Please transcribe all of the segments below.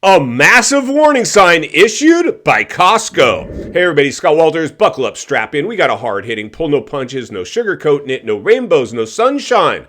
A massive warning sign issued by Costco. Hey everybody, Scott Walters, buckle up, strap in. We got a hard-hitting, pull no punches, no sugarcoating it, no rainbows, no sunshine. I'm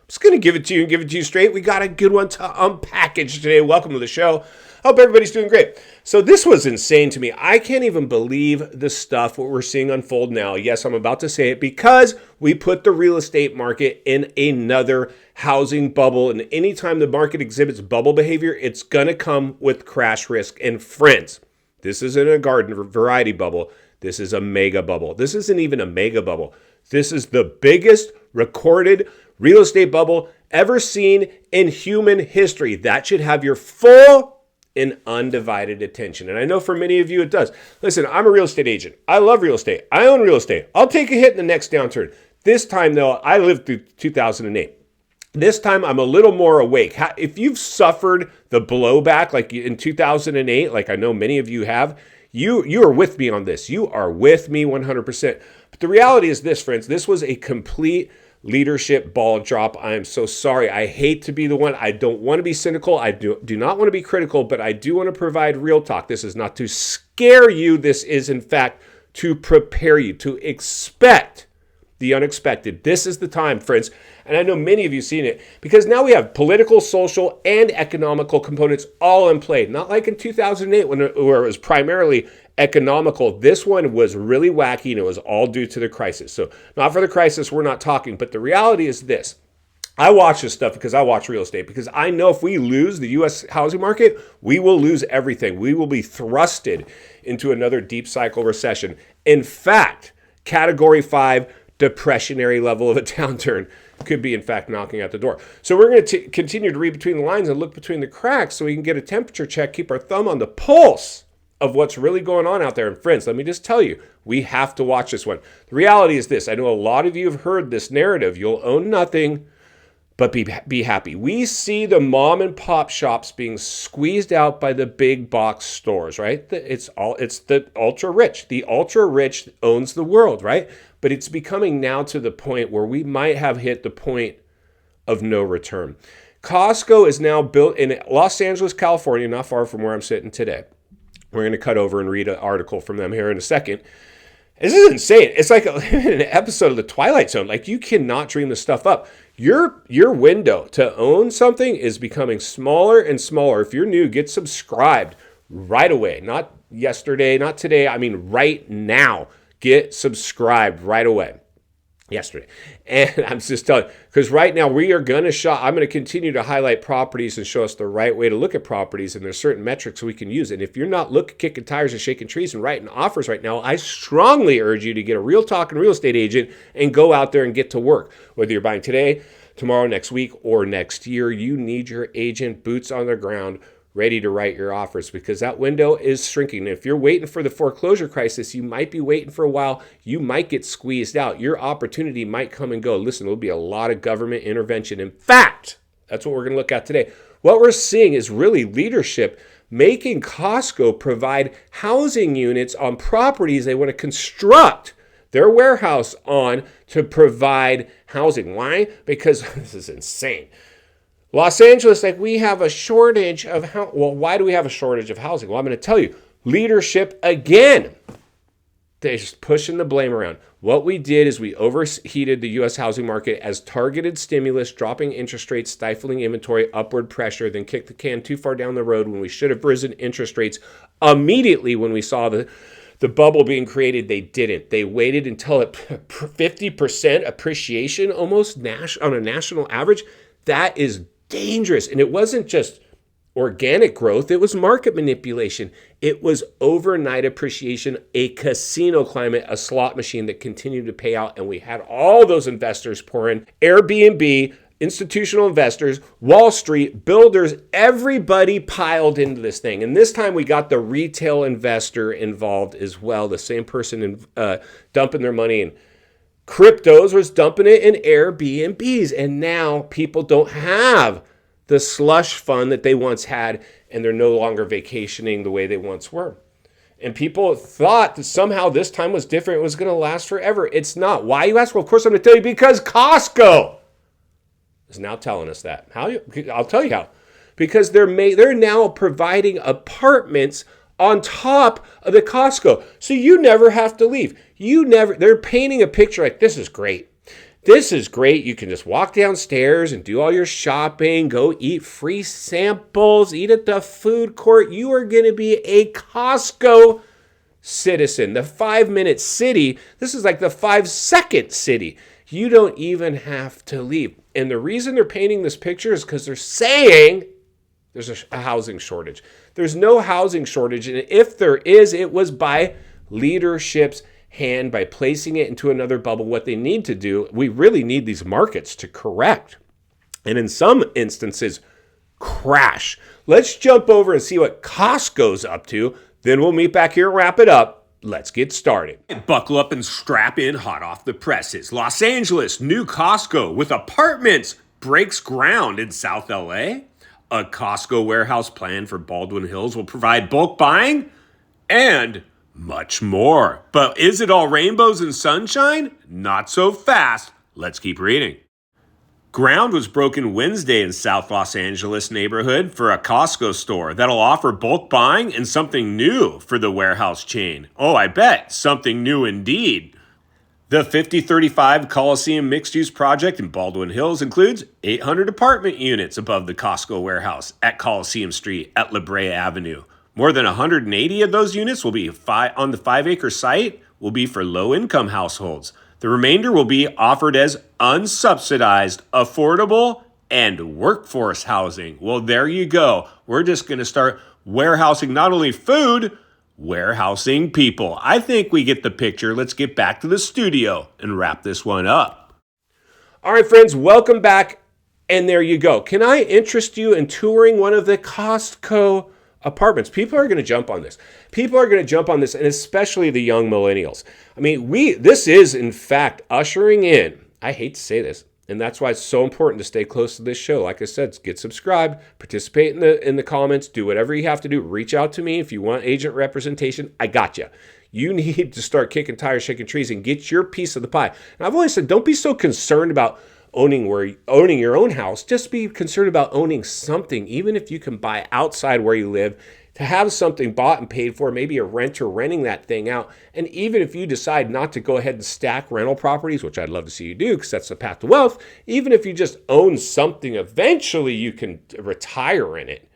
just going to give it to you and give it to you straight. We got a good one to unpackage today. Welcome to the show. Hope everybody's doing great. So this was insane to me. I can't even believe the stuff what we're seeing unfold now. Yes, I'm about to say it because we put the real estate market in another housing bubble. And anytime the market exhibits bubble behavior, it's going to come with crash risk. And friends, this isn't a garden variety bubble. This is a mega bubble. This isn't even a mega bubble. This is the biggest recorded real estate bubble ever seen in human history. That should have your full and undivided attention. And I know for many of you it does. Listen, I'm a real estate agent. I love real estate. I own real estate. I'll take a hit in the next downturn. This time though, I lived through 2008. This time I'm a little more awake. If you've suffered the blowback like in 2008, like I know many of you have, you are with me on this. You are with me 100%. But the reality is this, friends, this was a complete leadership ball drop. I am so sorry. I hate to be the one. I don't want to be cynical. I do not want to be critical, but I do want to provide real talk. This is not to scare you. This is, in fact, to prepare you to expect the unexpected. This is the time, friends. And I know many of you have seen it because now we have political, social, and economical components all in play. Not like in 2008 where it was primarily economical. This one was really wacky and it was all due to the crisis. So not for the crisis, we're not talking, but the reality is this. I watch this stuff because I watch real estate because I know if we lose the U.S. housing market, we will lose everything. We will be thrusted into another deep cycle recession. In fact, category 5 depressionary level of a downturn could be, in fact, knocking at the door. So we're going to continue to read between the lines and look between the cracks so we can get a temperature check, keep our thumb on the pulse of what's really going on out there. And friends, let me just tell you, we have to watch this one. The reality is this. I know a lot of you have heard this narrative. You'll own nothing, but be happy. We see the mom and pop shops being squeezed out by the big box stores, right? It's the ultra rich. The ultra rich owns the world, right? But it's becoming now to the point where we might have hit the point of no return. Costco is now built in Los Angeles, California, not far from where I'm sitting today. We're going to cut over and read an article from them here in a second. This is insane. It's like an episode of The Twilight Zone. Like, you cannot dream this stuff up. Your window to own something is becoming smaller and smaller. If you're new, get subscribed right away. Not yesterday, not today. I mean, right now. Get subscribed right away. Yesterday. And I'm just telling you, because right now we are going to I'm going to continue to highlight properties and show us the right way to look at properties. And there's certain metrics we can use. And if you're not kicking tires and shaking trees and writing offers right now, I strongly urge you to get a real talking real estate agent and go out there and get to work. Whether you're buying today, tomorrow, next week, or next year, you need your agent boots on the ground ready to write your offers because that window is shrinking. If you're waiting for the foreclosure crisis, you might be waiting for a while. You might get squeezed out. Your opportunity might come and go. Listen, there'll be a lot of government intervention. In fact, that's what we're going to look at today. What we're seeing is really leadership making Costco provide housing units on properties they want to construct their warehouse on to provide housing. Why? Because this is insane. Los Angeles, like we have a shortage of well, why do we have a shortage of housing? Well, I'm going to tell you, leadership again. They're just pushing the blame around. What we did is we overheated the U.S. housing market as targeted stimulus, dropping interest rates, stifling inventory, upward pressure, then kicked the can too far down the road when we should have risen interest rates immediately when we saw the bubble being created. They didn't. They waited until 50% appreciation almost on a national average. That is dangerous. And it wasn't just organic growth. It was market manipulation. It was overnight appreciation, a casino climate, a slot machine that continued to pay out. And we had all those investors pour in. Airbnb, institutional investors, Wall Street, builders, everybody piled into this thing. And this time we got the retail investor involved as well. The same person dumping their money in cryptos was dumping it in Airbnbs, and now people don't have the slush fund that they once had, and they're no longer vacationing the way they once were. And people thought that somehow this time was different. It was going to last forever. It's not. Why, you ask? Well, of course I'm going to tell you, because Costco is now telling us that. How? I'll tell you how. because they're now providing apartments on top of the Costco. So you never have to leave. They're painting a picture like, this is great. This is great. You can just walk downstairs and do all your shopping, go eat free samples, eat at the food court. You are going to be a Costco citizen. The 5-minute city, this is like the 5-second city. You don't even have to leave. And the reason they're painting this picture is because they're saying there's a housing shortage. There's no housing shortage. And if there is, it was by leadership's hand, by placing it into another bubble. What they need to do, we really need these markets to correct. And in some instances, crash. Let's jump over and see what Costco's up to. Then we'll meet back here and wrap it up. Let's get started. Buckle up and strap in, hot off the presses. Los Angeles, new Costco with apartments breaks ground in South LA. A Costco warehouse plan for Baldwin Hills will provide bulk buying and much more. But is it all rainbows and sunshine? Not so fast. Let's keep reading. Ground was broken Wednesday in South Los Angeles neighborhood for a Costco store that'll offer bulk buying and something new for the warehouse chain. Oh, I bet. Something new indeed. The 5035 Coliseum mixed-use project in Baldwin Hills includes 800 apartment units above the Costco warehouse at Coliseum Street at La Brea Avenue. More than 180 of those units will be on the 5-acre site will be for low-income households. The remainder will be offered as unsubsidized, affordable, and workforce housing. Well, there you go. We're just going to start warehousing not only food, warehousing people. I think we get the picture. Let's get back to the studio and wrap this one up. All right, friends, welcome back. And there you go. Can I interest you in touring one of the Costco apartments? People are going to jump on this. People are going to jump on this, and especially the young millennials. I mean, this is, in fact, ushering in, I hate to say this, and that's why it's so important to stay close to this show. Like I said, get subscribed, participate in the comments, do whatever you have to do. Reach out to me if you want agent representation. I got you. You need to start kicking tires, shaking trees, and get your piece of the pie. And I've always said, don't be so concerned about owning your own house. Just be concerned about owning something, even if you can buy outside where you live, to have something bought and paid for, maybe a renter renting that thing out. And even if you decide not to go ahead and stack rental properties, which I'd love to see you do because that's the path to wealth, even if you just own something, eventually you can retire in it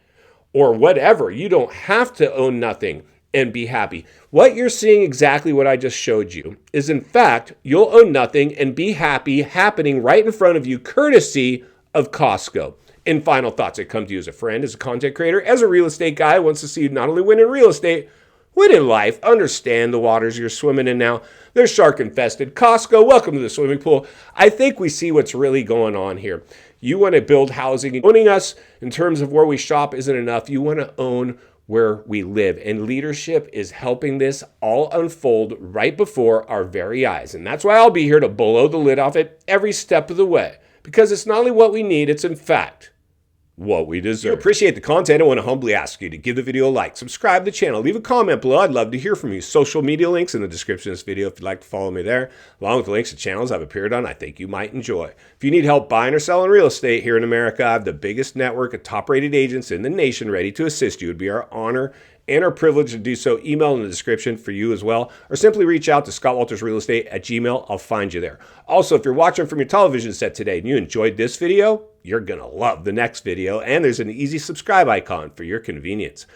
or whatever. You don't have to own nothing and be happy. What you're seeing, exactly what I just showed you, is in fact, you'll own nothing and be happy happening right in front of you, courtesy of Costco. In final thoughts, I come to you as a friend, as a content creator, as a real estate guy who wants to see you not only win in real estate, win in life, understand the waters you're swimming in now. They're shark infested. Costco, welcome to the swimming pool. I think we see what's really going on here. You want to build housing. Owning us in terms of where we shop isn't enough. You want to own where we live. And leadership is helping this all unfold right before our very eyes. And that's why I'll be here to blow the lid off it every step of the way. Because it's not only what we need, it's in fact what we deserve. If you appreciate the content, I want to humbly ask you to give the video a like, subscribe to the channel, leave a comment below. I'd love to hear from you. Social media links in the description of this video if you'd like to follow me there, along with the links to channels I've appeared on I think you might enjoy. If you need help buying or selling real estate here in America, I have the biggest network of top-rated agents in the nation ready to assist you. It would be our honor and our privilege to do so. Email in the description for you as well, or simply reach out to ScottWaltersRealestate at Gmail. I'll find you there. Also, if you're watching from your television set today and you enjoyed this video, you're going to love the next video, and there's an easy subscribe icon for your convenience.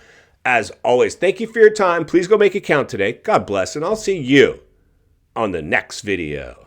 As always, thank you for your time. Please go make it count today. God bless, and I'll see you on the next video.